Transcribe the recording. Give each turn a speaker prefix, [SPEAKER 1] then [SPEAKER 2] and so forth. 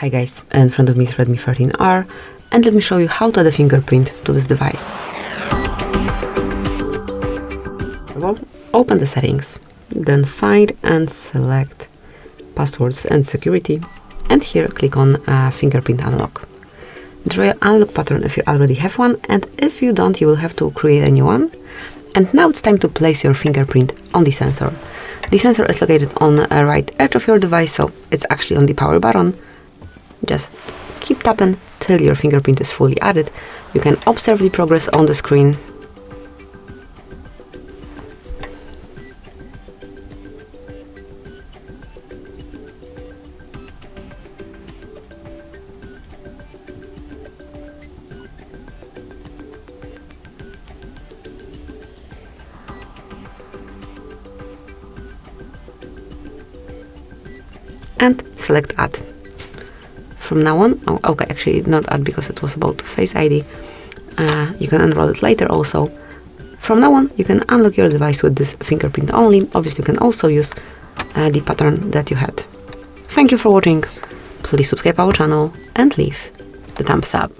[SPEAKER 1] Hi guys, in front of me is Redmi 13R, and let me show you how to add a fingerprint to this device. Well, open the settings, then find and select passwords and security, and here click on fingerprint unlock. Draw your unlock pattern if you already have one, and if you don't, you will have to create a new one. And now it's time to place your fingerprint on the sensor. The sensor is located on the right edge of your device, so it's actually on the power button. Just keep tapping till your fingerprint is fully added. You can observe the progress on the screen. And select add. From now on, actually not add because it was about Face ID. You can enroll it later also. From now on, you can unlock your device with this fingerprint only. Obviously, you can also use the pattern that you had. Thank you for watching. Please subscribe our channel and leave the thumbs up.